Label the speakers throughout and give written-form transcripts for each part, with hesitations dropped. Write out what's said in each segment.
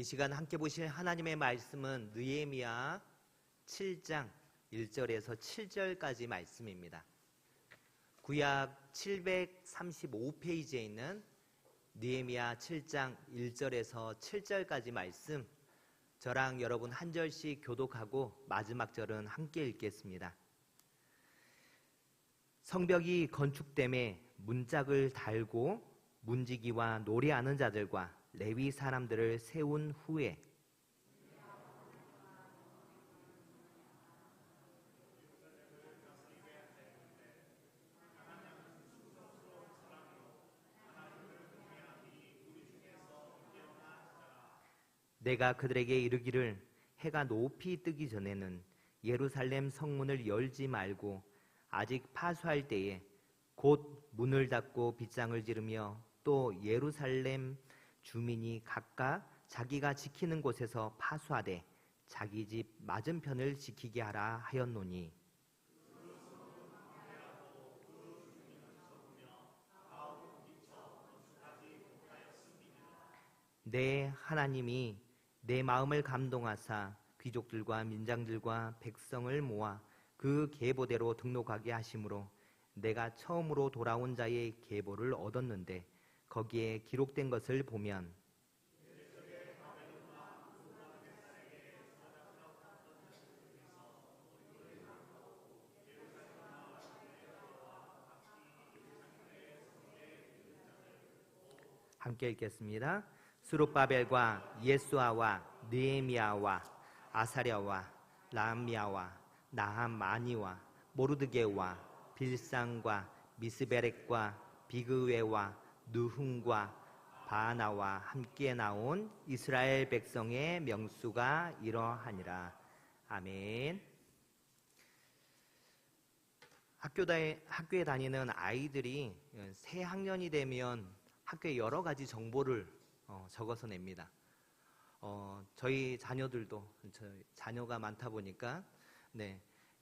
Speaker 1: 이 시간 함께 보실 하나님의 말씀은 느헤미야 7장 1절에서 7절까지 말씀입니다. 구약 735페이지에 있는 느헤미야 7장 1절에서 7절까지 말씀, 저랑 여러분 한 절씩 교독하고 마지막 절은 함께 읽겠습니다. 성벽이 건축됨에 문짝을 달고 문지기와 노래하는 자들과 레위 사람들을 세운 후에 내가 그들에게 이르기를 해가 높이 뜨기 전에는 예루살렘 성문을 열지 말고 아직 파수할 때에 곧 문을 닫고 빗장을 지르며 또 예루살렘 주민이 각각 자기가 지키는 곳에서 파수하되 자기 집 맞은편을 지키게 하라 하였노니, 내 하나님이 내 마음을 감동하사 귀족들과 민장들과 백성을 모아 그 계보대로 등록하게 하심으로 내가 처음으로 돌아온 자의 계보를 얻었는데 거기에 기록된 것을 보면 함께 읽겠습니다. 스룹바벨과 예수아와 느헤미야와 아사랴와 라함야와 나함아니와 모르드게와 빌상과 미스베렉과 비그웨와 느훔과 바나와 함께 나온 이스라엘 백성의 명수가 이러하니라. 아멘. 학교에 다니는 아이들이 새 학년이 되면 학교에 여러 가지 정보를 적어서 냅니다. 저희 자녀들도 자녀가 많다 보니까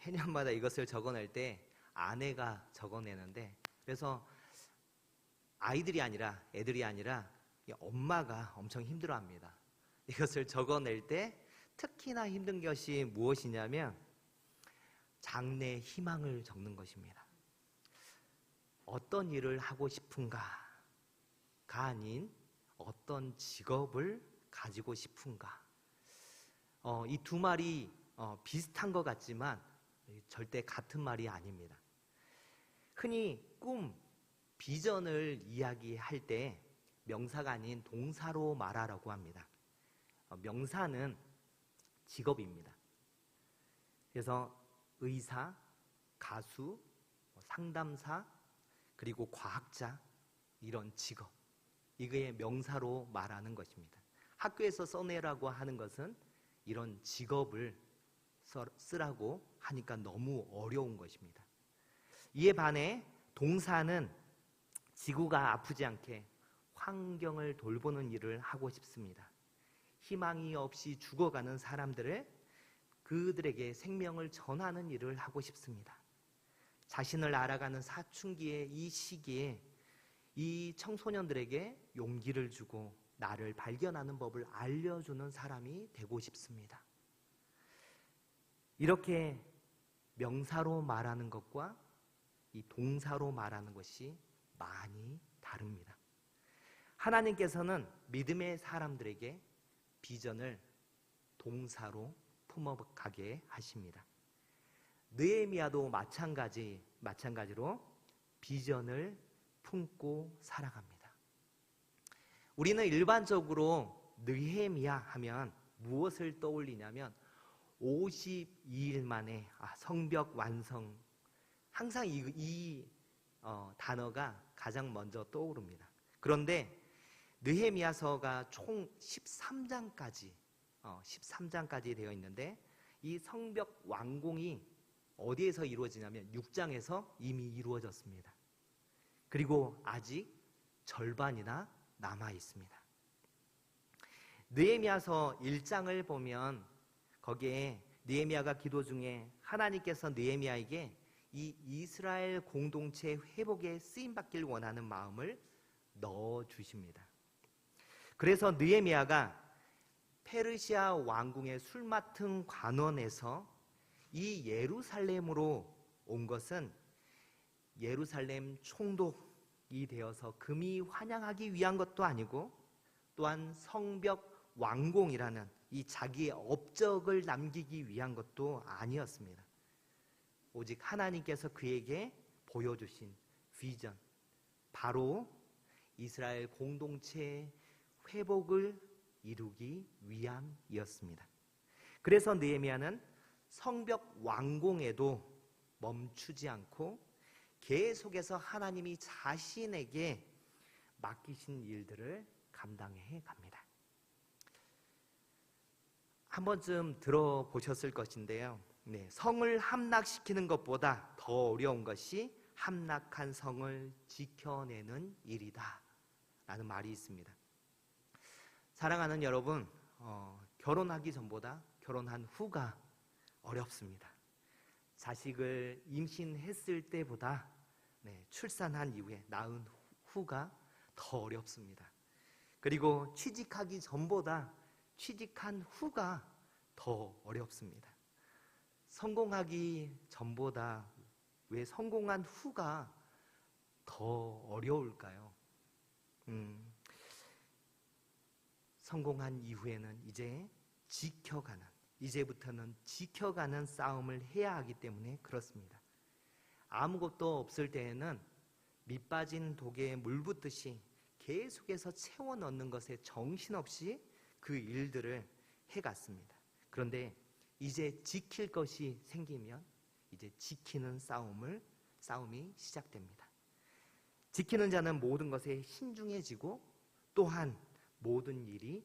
Speaker 1: 해년마다 이것을 적어낼 때 아내가 적어내는데, 그래서 애들이 아니라 엄마가 엄청 힘들어합니다. 이것을 적어낼 때 특히나 힘든 것이 무엇이냐면 장래 희망을 적는 것입니다. 어떤 일을 하고 싶은가가 아닌 어떤 직업을 가지고 싶은가. 이 두 말이 비슷한 것 같지만 절대 같은 말이 아닙니다. 흔히 꿈, 비전을 이야기할 때 명사가 아닌 동사로 말하라고 합니다. 명사는 직업입니다. 그래서 의사, 가수, 상담사, 그리고 과학자, 이런 직업, 이거의 명사로 말하는 것입니다. 학교에서 써내라고 하는 것은 이런 직업을 쓰라고 하니까 너무 어려운 것입니다. 이에 반해 동사는 지구가 아프지 않게 환경을 돌보는 일을 하고 싶습니다. 희망이 없이 죽어가는 그들에게 생명을 전하는 일을 하고 싶습니다. 자신을 알아가는 사춘기의 이 시기에 이 청소년들에게 용기를 주고 나를 발견하는 법을 알려주는 사람이 되고 싶습니다. 이렇게 명사로 말하는 것과 이 동사로 말하는 것이 많이 다릅니다. 하나님께서는 믿음의 사람들에게 비전을 동사로 품어가게 하십니다. 느헤미야도 마찬가지로 비전을 품고 살아갑니다. 우리는 일반적으로 느헤미야 하면 무엇을 떠올리냐면 52일 만에 성벽 완성, 항상 이 단어가 가장 먼저 떠오릅니다. 그런데 느헤미야서가 총 13장까지 되어 있는데 이 성벽 완공이 어디에서 이루어지냐면 6장에서 이미 이루어졌습니다. 그리고 아직 절반이나 남아 있습니다. 느헤미야서 1장을 보면 거기에 느헤미야가 기도 중에 하나님께서 느헤미야에게 이 이스라엘 공동체 회복에 쓰임받길 원하는 마음을 넣어주십니다. 그래서 느헤미야가 페르시아 왕궁의 술 맡은 관원에서 이 예루살렘으로 온 것은 예루살렘 총독이 되어서 금이 환영하기 위한 것도 아니고 또한 성벽 완공이라는 이 자기의 업적을 남기기 위한 것도 아니었습니다. 오직 하나님께서 그에게 보여주신 비전, 바로 이스라엘 공동체의 회복을 이루기 위함이었습니다. 그래서 느헤미야는 성벽 완공에도 멈추지 않고 계속해서 하나님이 자신에게 맡기신 일들을 감당해 갑니다. 한 번쯤 들어보셨을 것인데요. 성을 함락시키는 것보다 더 어려운 것이 함락한 성을 지켜내는 일이다 라는 말이 있습니다. 사랑하는 여러분, 결혼하기 전보다 결혼한 후가 어렵습니다. 자식을 임신했을 때보다 출산한 이후에 낳은 후가 더 어렵습니다. 그리고 취직하기 전보다 취직한 후가 더 어렵습니다. 성공하기 전보다 왜 성공한 후가 더 어려울까요? 성공한 이후에는 이제부터는 지켜가는 싸움을 해야 하기 때문에 그렇습니다. 아무것도 없을 때에는 밑 빠진 독에 물 붓듯이 계속해서 채워 넣는 것에 정신없이 그 일들을 해갔습니다. 그런데 이제 지킬 것이 생기면 이제 지키는 싸움이 시작됩니다. 지키는 자는 모든 것에 신중해지고 또한 모든 일이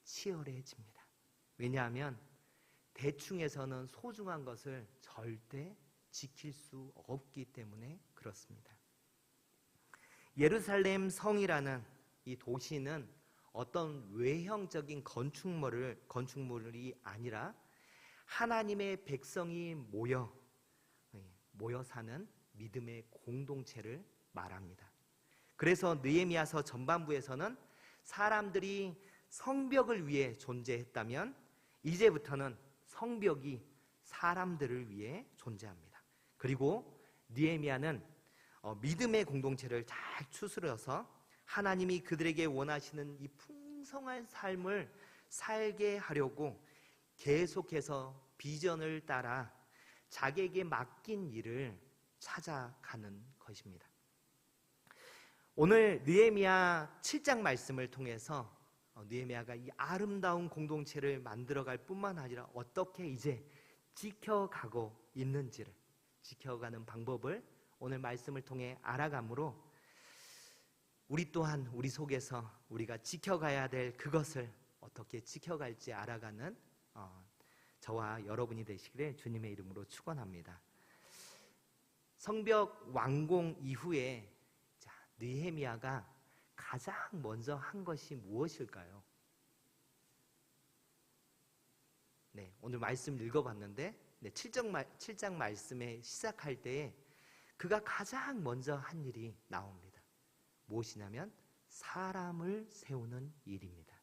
Speaker 1: 치열해집니다. 왜냐하면 대충해서는 소중한 것을 절대 지킬 수 없기 때문에 그렇습니다. 예루살렘 성이라는 이 도시는 어떤 외형적인 건축물이 아니라 하나님의 백성이 모여 사는 믿음의 공동체를 말합니다. 그래서 느헤미야서 전반부에서는 사람들이 성벽을 위해 존재했다면 이제부터는 성벽이 사람들을 위해 존재합니다. 그리고 느헤미야는 믿음의 공동체를 잘 추스려서 하나님이 그들에게 원하시는 이 풍성한 삶을 살게 하려고 계속해서 비전을 따라 자기에게 맡긴 일을 찾아가는 것입니다. 오늘 느헤미야 7장 말씀을 통해서 느헤미야가 이 아름다운 공동체를 만들어갈 뿐만 아니라 어떻게 이제 지켜가고 있는지를, 지켜가는 방법을 오늘 말씀을 통해 알아가므로 우리 또한 우리 속에서 우리가 지켜가야 될 그것을 어떻게 지켜갈지 알아가는 저와 여러분이 되시기를 주님의 이름으로 축원합니다. 성벽 완공 이후에 느헤미야가 가장 먼저 한 것이 무엇일까요? 오늘 말씀 읽어봤는데 7장 말씀에 시작할 때에 그가 가장 먼저 한 일이 나옵니다. 무엇이냐면 사람을 세우는 일입니다.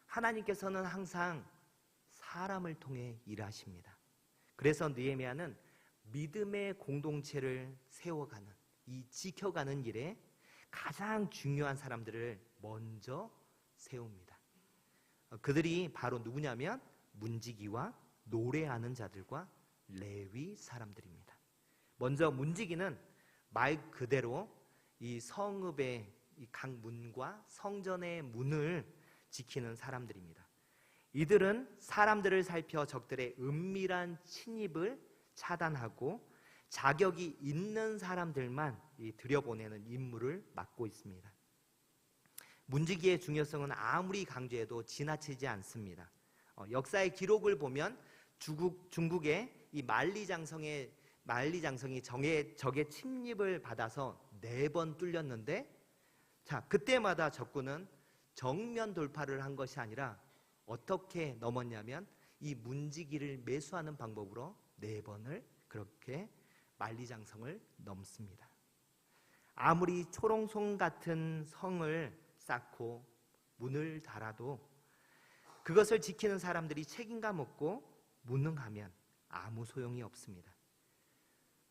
Speaker 1: 하나님께서는 항상 사람을 통해 일하십니다. 그래서 느헤미야는 믿음의 공동체를 세워가는, 이 지켜가는 일에 가장 중요한 사람들을 먼저 세웁니다. 그들이 바로 누구냐면 문지기와 노래하는 자들과 레위 사람들입니다. 먼저 문지기는 말 그대로 이 성읍의 각 문과 성전의 문을 지키는 사람들입니다. 이들은 사람들을 살펴 적들의 은밀한 침입을 차단하고 자격이 있는 사람들만 들여보내는 임무를 맡고 있습니다. 문지기의 중요성은 아무리 강조해도 지나치지 않습니다. 역사의 기록을 보면 중국의 이 만리장성이 적의 침입을 받아서 4번 뚫렸는데, 그때마다 적군은 정면 돌파를 한 것이 아니라 어떻게 넘었냐면 이 문지기를 매수하는 방법으로 4번을 그렇게 만리장성을 넘습니다. 아무리 초롱성 같은 성을 쌓고 문을 달아도 그것을 지키는 사람들이 책임감 없고 무능하면 아무 소용이 없습니다.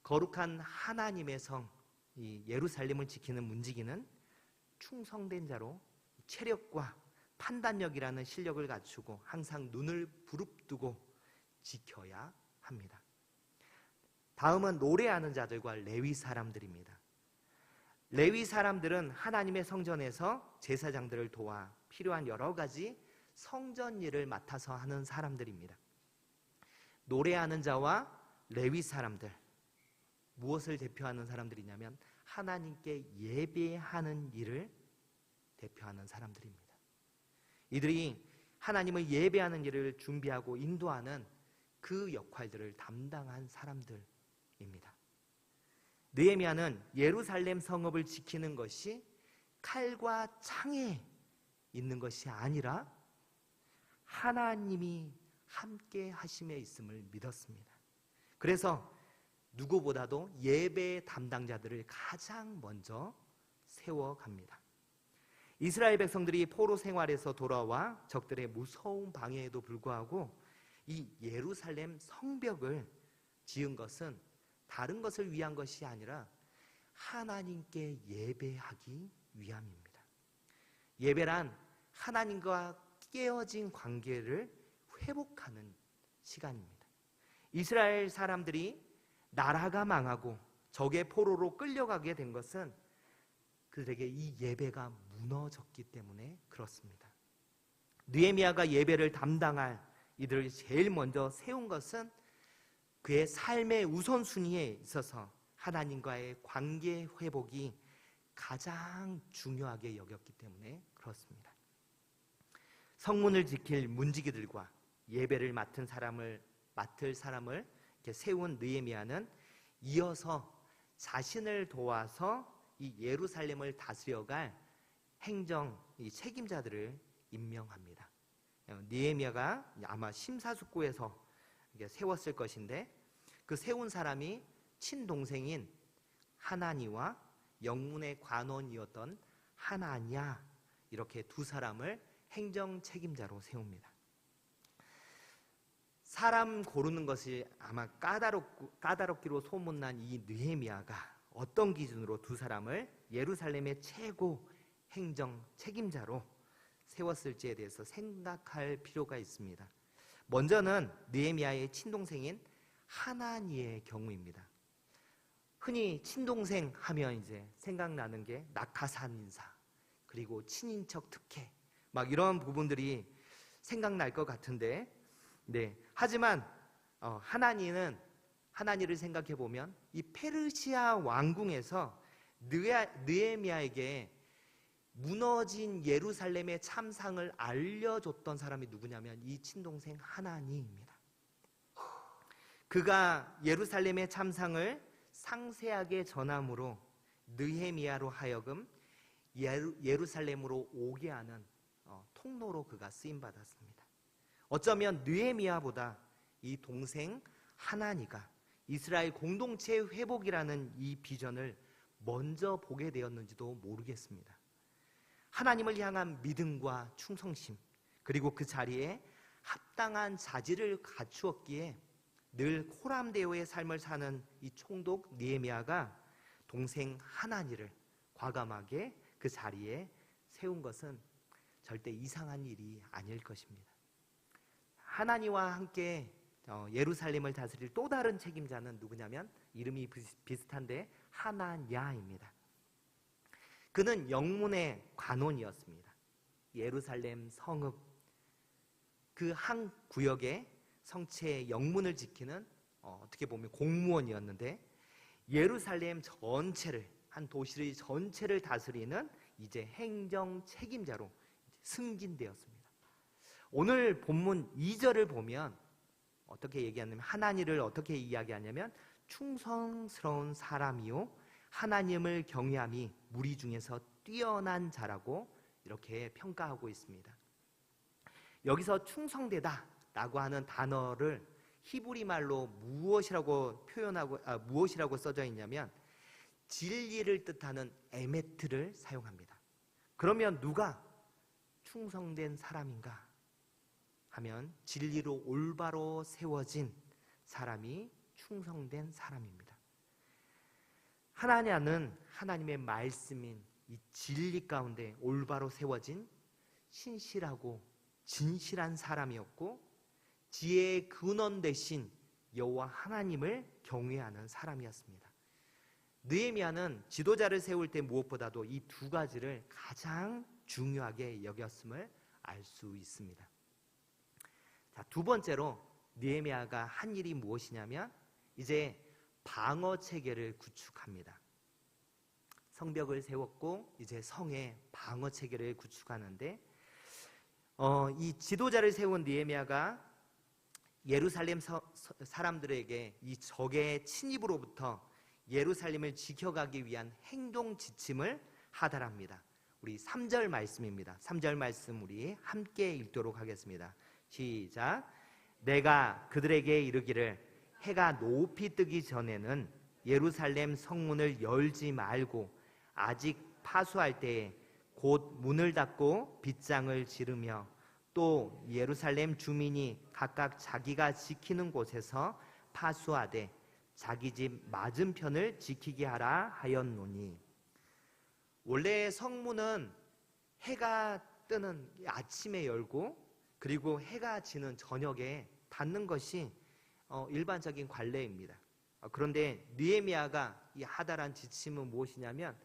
Speaker 1: 거룩한 하나님의 성, 이 예루살렘을 지키는 문지기는 충성된 자로 체력과 판단력이라는 실력을 갖추고 항상 눈을 부릅뜨고 지켜야 합니다. 다음은 노래하는 자들과 레위 사람들입니다. 레위 사람들은 하나님의 성전에서 제사장들을 도와 필요한 여러 가지 성전 일을 맡아서 하는 사람들입니다. 노래하는 자와 레위 사람들, 무엇을 대표하는 사람들이냐면 하나님께 예배하는 일을 대표하는 사람들입니다. 이들이 하나님을 예배하는 일을 준비하고 인도하는 그 역할들을 담당한 사람들입니다. 느헤미야는 예루살렘 성읍을 지키는 것이 칼과 창에 있는 것이 아니라 하나님이 함께 하심에 있음을 믿었습니다. 그래서 누구보다도 예배 담당자들을 가장 먼저 세워갑니다. 이스라엘 백성들이 포로 생활에서 돌아와 적들의 무서운 방해에도 불구하고 이 예루살렘 성벽을 지은 것은 다른 것을 위한 것이 아니라 하나님께 예배하기 위함입니다. 예배란 하나님과 깨어진 관계를 회복하는 시간입니다. 이스라엘 사람들이 나라가 망하고 적의 포로로 끌려가게 된 것은 그들에게 이 예배가 무너졌기 때문에 그렇습니다. 느헤미야가 예배를 담당할 이들을 제일 먼저 세운 것은 그의 삶의 우선순위에 있어서 하나님과의 관계 회복이 가장 중요하게 여겼기 때문에 그렇습니다. 성문을 지킬 문지기들과 예배를 맡을 사람을 이렇게 세운 느헤미야는 이어서 자신을 도와서 이 예루살렘을 다스려갈 행정 책임자들을 임명합니다. 느헤미야가 아마 심사숙고해서 세웠을 것인데 그 세운 사람이 친동생인 하나니와 영문의 관원이었던 하나냐, 이렇게 두 사람을 행정 책임자로 세웁니다. 사람 고르는 것이 아마 까다롭기로 소문난 이 느헤미야가 어떤 기준으로 두 사람을 예루살렘의 최고 행정 책임자로 세웠을지에 대해서 생각할 필요가 있습니다. 먼저는 느헤미야의 친동생인 하나니의 경우입니다. 흔히 친동생 하면 이제 생각나는 게 낙하산 인사, 그리고 친인척 특혜, 막 이런 부분들이 생각날 것 같은데, 하지만 하나니를 생각해 보면 이 페르시아 왕궁에서 느헤미야에게 무너진 예루살렘의 참상을 알려줬던 사람이 누구냐면 이 친동생 하나니입니다. 그가 예루살렘의 참상을 상세하게 전함으로 느헤미야로 하여금 예루살렘으로 오게 하는 통로로 그가 쓰임받았습니다. 어쩌면 느헤미야보다 이 동생 하나니가 이스라엘 공동체 회복이라는 이 비전을 먼저 보게 되었는지도 모르겠습니다. 하나님을 향한 믿음과 충성심, 그리고 그 자리에 합당한 자질을 갖추었기에 늘 코람데오의 삶을 사는 이 총독 느헤미야가 동생 하나니를 과감하게 그 자리에 세운 것은 절대 이상한 일이 아닐 것입니다. 하나니와 함께 예루살렘을 다스릴 또 다른 책임자는 누구냐면 이름이 비슷한데 하나냐입니다. 그는 영문의 관원이었습니다. 예루살렘 성읍 그 한 구역의 성체의 영문을 지키는 어떻게 보면 공무원이었는데 예루살렘 전체를, 한 도시의 전체를 다스리는 이제 행정 책임자로 승진되었습니다. 오늘 본문 2절을 보면 어떻게 얘기하냐면 하나니를 어떻게 이야기하냐면 충성스러운 사람이요 하나님을 경외함이 무리 중에서 뛰어난 자라고 이렇게 평가하고 있습니다. 여기서 충성되다 라고 하는 단어를 히브리 말로 무엇이라고 써져 있냐면 진리를 뜻하는 에메트를 사용합니다. 그러면 누가 충성된 사람인가? 하면 진리로 올바로 세워진 사람이 충성된 사람입니다. 하나냐는 하나님의 말씀인 이 진리 가운데 올바로 세워진 신실하고 진실한 사람이었고 지혜의 근원 되신 여호와 하나님을 경외하는 사람이었습니다. 느헤미야는 지도자를 세울 때 무엇보다도 이 두 가지를 가장 중요하게 여겼음을 알 수 있습니다. 자, 두 번째로 느헤미야가 한 일이 무엇이냐면 이제 방어 체계를 구축합니다. 성벽을 세웠고 이제 성에 방어 체계를 구축하는데 이 지도자를 세운 느헤미야가 예루살렘 사람들에게 이 적의 침입으로부터 예루살렘을 지켜가기 위한 행동 지침을 하달합니다. 우리 3절 말씀입니다. 3절 말씀 우리 함께 읽도록 하겠습니다. 시작. 내가 그들에게 이르기를 해가 높이 뜨기 전에는 예루살렘 성문을 열지 말고 아직 파수할 때에 곧 문을 닫고 빗장을 지르며 또 예루살렘 주민이 각각 자기가 지키는 곳에서 파수하되 자기 집 맞은편을 지키게 하라 하였노니. 원래 성문은 해가 뜨는 아침에 열고 그리고 해가 지는 저녁에 닫는 것이 일반적인 관례입니다. 그런데 느헤미야가 이 하달한 지침은 무엇이냐면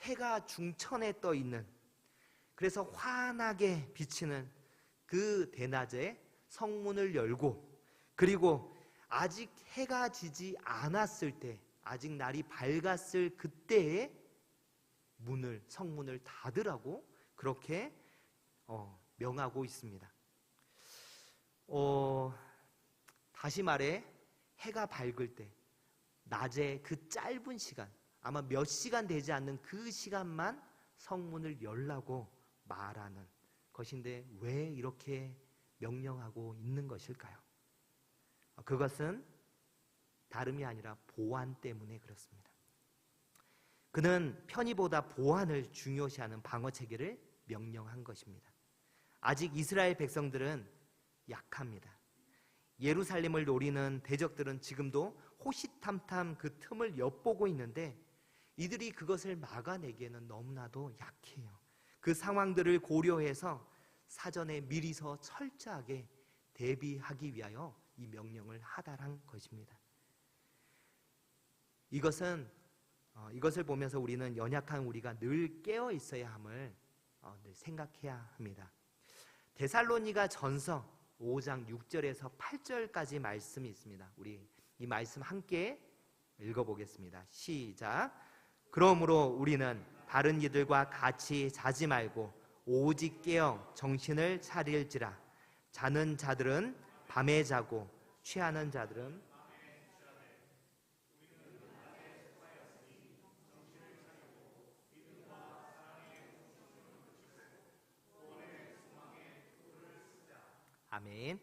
Speaker 1: 해가 중천에 떠 있는, 그래서 환하게 비치는 그 대낮에 성문을 열고 그리고 아직 해가 지지 않았을 때, 아직 날이 밝았을 그때에 성문을 닫으라고 그렇게 명하고 있습니다. 다시 말해 해가 밝을 때 낮에 그 짧은 시간, 아마 몇 시간 되지 않는 그 시간만 성문을 열라고 말하는 것인데 왜 이렇게 명령하고 있는 것일까요? 그것은 다름이 아니라 보안 때문에 그렇습니다. 그는 편의보다 보안을 중요시하는 방어 체계를 명령한 것입니다. 아직 이스라엘 백성들은 약합니다. 예루살렘을 노리는 대적들은 지금도 호시탐탐 그 틈을 엿보고 있는데 이들이 그것을 막아내기에는 너무나도 약해요. 그 상황들을 고려해서 사전에 미리서 철저하게 대비하기 위하여 이 명령을 하달한 것입니다. 이것을 보면서 우리는 연약한 우리가 늘 깨어 있어야 함을 늘 생각해야 합니다. 데살로니가 전서 5장 6절에서 8절까지 말씀이 있습니다. 우리 이 말씀 함께 읽어보겠습니다. 시작. 그러므로 우리는 다른 이들과 같이 자지 말고 오직 깨어 정신을 차릴지라. 자는 자들은 밤에 자고 취하는 자들은 아멘.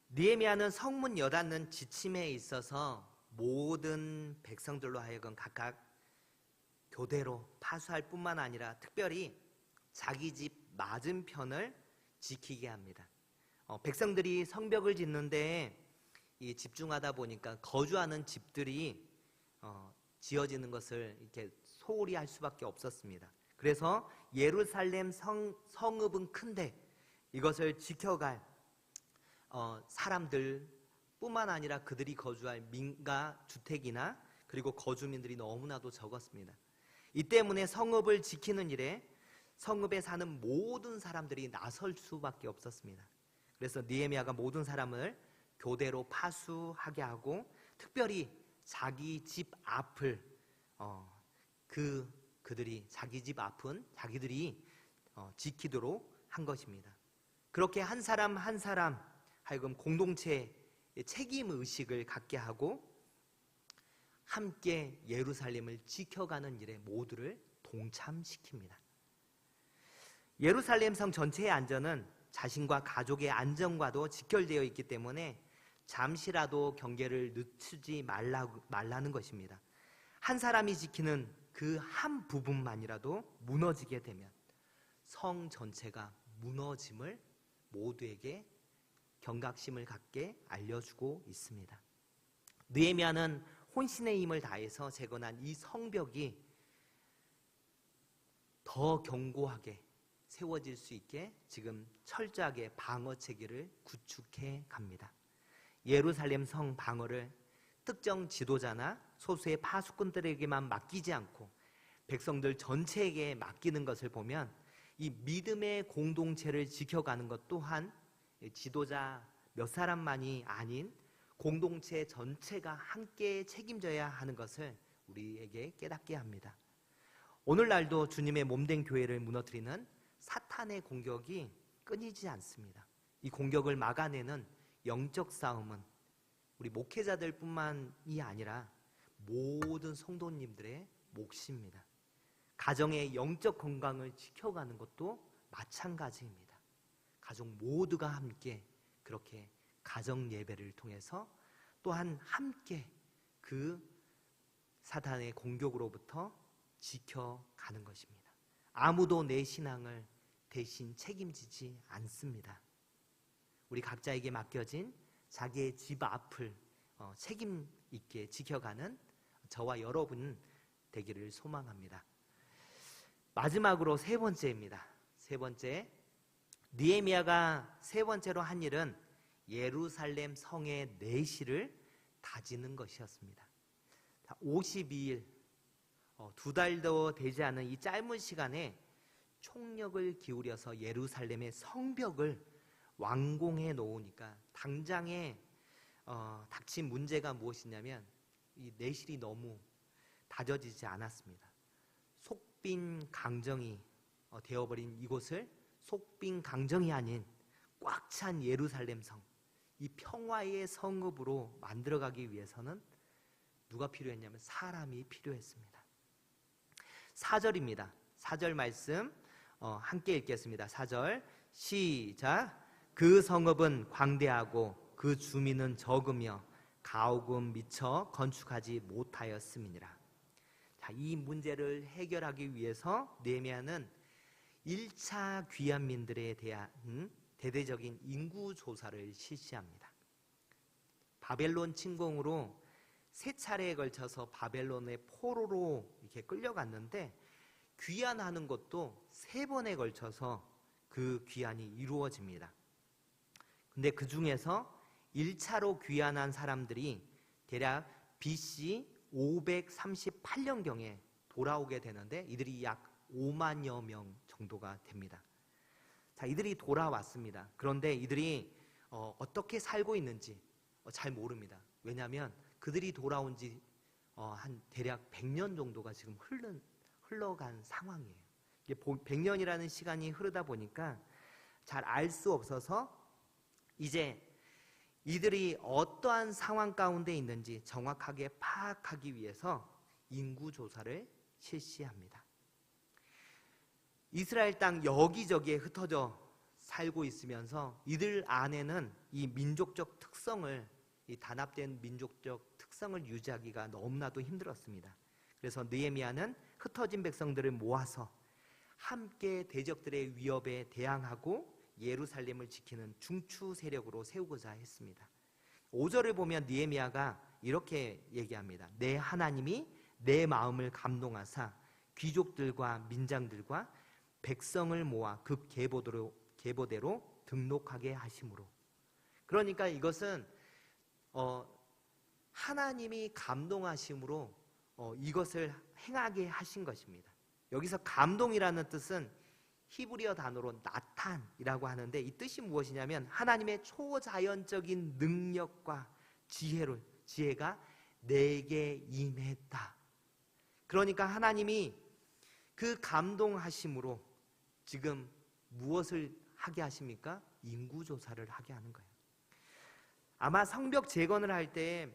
Speaker 1: 느헤미야는 성문 여닫는 지침에 있어서 모든 백성들로 하여금 각각 교대로 파수할 뿐만 아니라 특별히 자기 집 맞은편을 지키게 합니다. 백성들이 성벽을 짓는데 집중하다 보니까 거주하는 집들이 지어지는 것을 이렇게 소홀히 할 수밖에 없었습니다. 그래서 예루살렘 성읍은 큰데 이것을 지켜갈 사람들 뿐만 아니라 그들이 거주할 민가 주택이나 그리고 거주민들이 너무나도 적었습니다. 이 때문에 성읍을 지키는 일에 성읍에 사는 모든 사람들이 나설 수밖에 없었습니다. 그래서 느헤미야가 모든 사람을 교대로 파수하게 하고 특별히 자기 집 앞을 그들이 자기 집 앞은 자기들이 지키도록 한 것입니다. 그렇게 한 사람 한 사람 하여금 공동체의 책임 의식을 갖게 하고 함께 예루살렘을 지켜가는 일에 모두를 동참시킵니다. 예루살렘 성 전체의 안전은 자신과 가족의 안전과도 직결되어 있기 때문에 잠시라도 경계를 늦추지 말라는 것입니다. 한 사람이 지키는 그 한 부분만이라도 무너지게 되면 성 전체가 무너짐을 모두에게 경각심을 갖게 알려주고 있습니다. 느헤미야는 혼신의 힘을 다해서 재건한 이 성벽이 더 견고하게 세워질 수 있게 지금 철저하게 방어 체계를 구축해 갑니다. 예루살렘 성 방어를 특정 지도자나 소수의 파수꾼들에게만 맡기지 않고 백성들 전체에게 맡기는 것을 보면 이 믿음의 공동체를 지켜가는 것 또한 지도자 몇 사람만이 아닌 공동체 전체가 함께 책임져야 하는 것을 우리에게 깨닫게 합니다. 오늘날도 주님의 몸된 교회를 무너뜨리는 사탄의 공격이 끊이지 않습니다. 이 공격을 막아내는 영적 싸움은 우리 목회자들뿐만이 아니라 모든 성도님들의 몫입니다. 가정의 영적 건강을 지켜가는 것도 마찬가지입니다. 가족 모두가 함께 그렇게 가정 예배를 통해서 또한 함께 그 사탄의 공격으로부터 지켜가는 것입니다. 아무도 내 신앙을 대신 책임지지 않습니다. 우리 각자에게 맡겨진 자기의 집 앞을 책임 있게 지켜가는 저와 여러분 되기를 소망합니다. 마지막으로 세 번째입니다. 세 번째, 느헤미야가 세 번째로 한 일은 예루살렘 성의 내실을 다지는 것이었습니다. 52일, 2달도 되지 않은 이 짧은 시간에 총력을 기울여서 예루살렘의 성벽을 완공해 놓으니까 당장에 닥친 문제가 무엇이냐면 이 내실이 너무 다져지지 않았습니다. 속빈 강정이 되어버린 이곳을 속빈 강정이 아닌 꽉 찬 예루살렘 성, 이 평화의 성읍으로 만들어가기 위해서는 누가 필요했냐면 사람이 필요했습니다. 4절입니다. 4절 말씀 함께 읽겠습니다. 4절 시작. 그 성읍은 광대하고 그 주민은 적으며 가옥은 미처 건축하지 못하였음이니라. 자, 이 문제를 해결하기 위해서 느헤미야는 1차 귀환민들에 대한 대대적인 인구 조사를 실시합니다. 바벨론 침공으로 3차례에 걸쳐서 바벨론의 포로로 이렇게 끌려갔는데 귀환하는 것도 3번에 걸쳐서 그 귀환이 이루어집니다. 근데 그 중에서 1차로 귀환한 사람들이 대략 BC 538년경에 돌아오게 되는데 이들이 약 5만여 명 정도가 됩니다. 자, 이들이 돌아왔습니다. 그런데 이들이 어떻게 살고 있는지 잘 모릅니다. 왜냐하면 그들이 돌아온 지 한 대략 100년 정도가 지금 흘러간 상황이에요. 이게 100년이라는 시간이 흐르다 보니까 잘 알 수 없어서 이제 이들이 어떠한 상황 가운데 있는지 정확하게 파악하기 위해서 인구조사를 실시합니다. 이스라엘 땅 여기저기에 흩어져 살고 있으면서 이들 안에는 이 민족적 특성을, 이 단합된 민족적 특성을 유지하기가 너무나도 힘들었습니다. 그래서 느헤미야는 흩어진 백성들을 모아서 함께 대적들의 위협에 대항하고 예루살렘을 지키는 중추 세력으로 세우고자 했습니다. 5절을 보면 느헤미야가 이렇게 얘기합니다. 내 하나님이 내 마음을 감동하사 귀족들과 민장들과 백성을 모아 그 계보대로 등록하게 하심으로. 그러니까 이것은 하나님이 감동하심으로 이것을 행하게 하신 것입니다. 여기서 감동이라는 뜻은 히브리어 단어로 나탄이라고 하는데 이 뜻이 무엇이냐면 하나님의 초자연적인 능력과 지혜가 내게 임했다. 그러니까 하나님이 그 감동하심으로 지금 무엇을 하게 하십니까? 인구조사를 하게 하는 거예요. 아마 성벽 재건할 때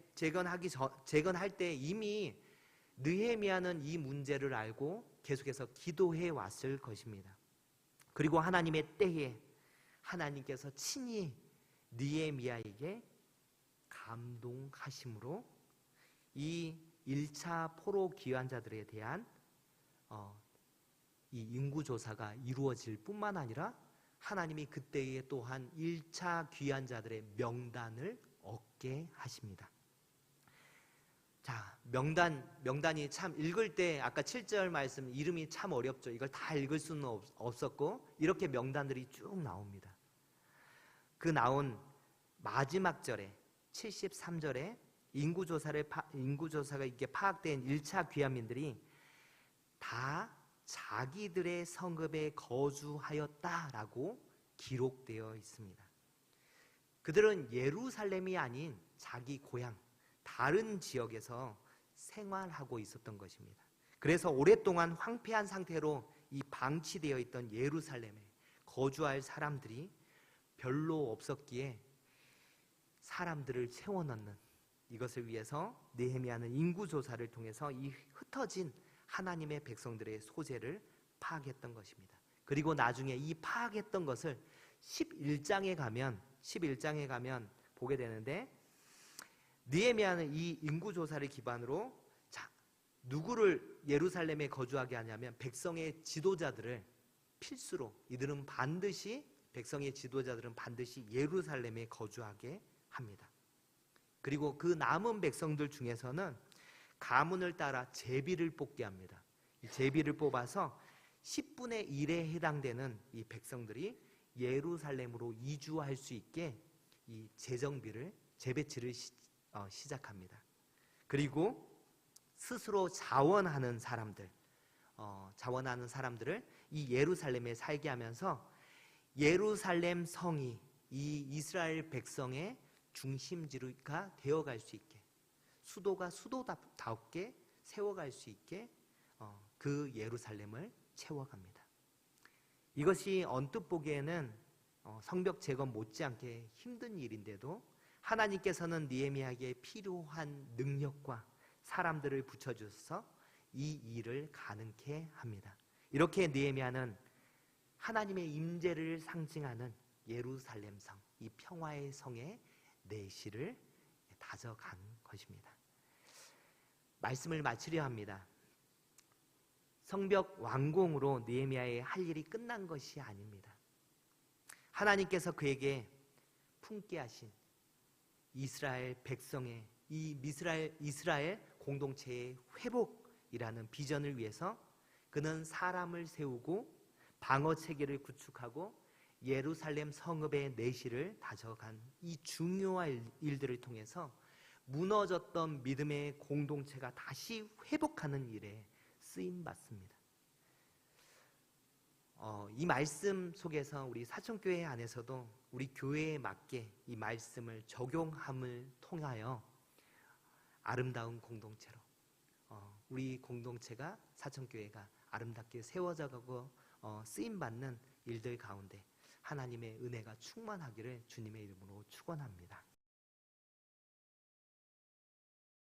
Speaker 1: 이미 느헤미야는 이 문제를 알고 계속해서 기도해 왔을 것입니다. 그리고 하나님의 때에 하나님께서 친히 느헤미야에게 감동하심으로 이 1차 포로 귀환자들에 대한 이 인구조사가 이루어질 뿐만 아니라 하나님이 그때에 또한 1차 귀한 자들의 명단을 얻게 하십니다. 자, 명단이 참 읽을 때 아까 7절 말씀 이름이 참 어렵죠. 이걸 다 읽을 수는 없었고 이렇게 명단들이 쭉 나옵니다. 그 나온 마지막 절에 73절에 인구조사가 이렇게 파악된 1차 귀환민들이 다 자기들의 성읍에 거주하였다라고 기록되어 있습니다. 그들은 예루살렘이 아닌 자기 고향 다른 지역에서 생활하고 있었던 것입니다. 그래서 오랫동안 황폐한 상태로 이 방치되어 있던 예루살렘에 거주할 사람들이 별로 없었기에 사람들을 채워넣는 이것을 위해서 느헤미야는 인구조사를 통해서 이 흩어진 하나님의 백성들의 소재를 파악했던 것입니다. 그리고 나중에 이 파악했던 것을 11장에 가면 보게 되는데 느헤미야는 이 인구조사를 기반으로 누구를 예루살렘에 거주하게 하냐면 백성의 지도자들을 필수로 백성의 지도자들은 반드시 예루살렘에 거주하게 합니다. 그리고 그 남은 백성들 중에서는 가문을 따라 제비를 뽑게 합니다. 이 제비를 뽑아서 10분의 1에 해당되는 이 백성들이 예루살렘으로 이주할 수 있게 이 재배치를 시작합니다. 그리고 스스로 자원하는 사람들을 이 예루살렘에 살게 하면서 예루살렘 성이 이 이스라엘 백성의 중심지가 되어갈 수 있게 수도가 수도답게 세워갈 수 있게 그 예루살렘을 채워갑니다. 이것이 언뜻 보기에는 성벽 재건 못지않게 힘든 일인데도 하나님께서는 느헤미야에게 필요한 능력과 사람들을 붙여주셔서 이 일을 가능케 합니다. 이렇게 느헤미야는 하나님의 임재를 상징하는 예루살렘 성, 이 평화의 성의 내실을 다져간 것입니다. 말씀을 마치려 합니다. 성벽 완공으로 느헤미야의 할 일이 끝난 것이 아닙니다. 하나님께서 그에게 품게 하신 이스라엘 백성의 이 이스라엘 공동체의 회복이라는 비전을 위해서 그는 사람을 세우고 방어 체계를 구축하고 예루살렘 성읍의 내실을 다져간 이 중요한 일들을 통해서 무너졌던 믿음의 공동체가 다시 회복하는 일에 쓰임 받습니다. 이 말씀 속에서 우리 사천교회 안에서도 우리 교회에 맞게 이 말씀을 적용함을 통하여 아름다운 공동체로 우리 공동체가 사천교회가 아름답게 세워져가고 쓰임받는 일들 가운데 하나님의 은혜가 충만하기를 주님의 이름으로 축원합니다.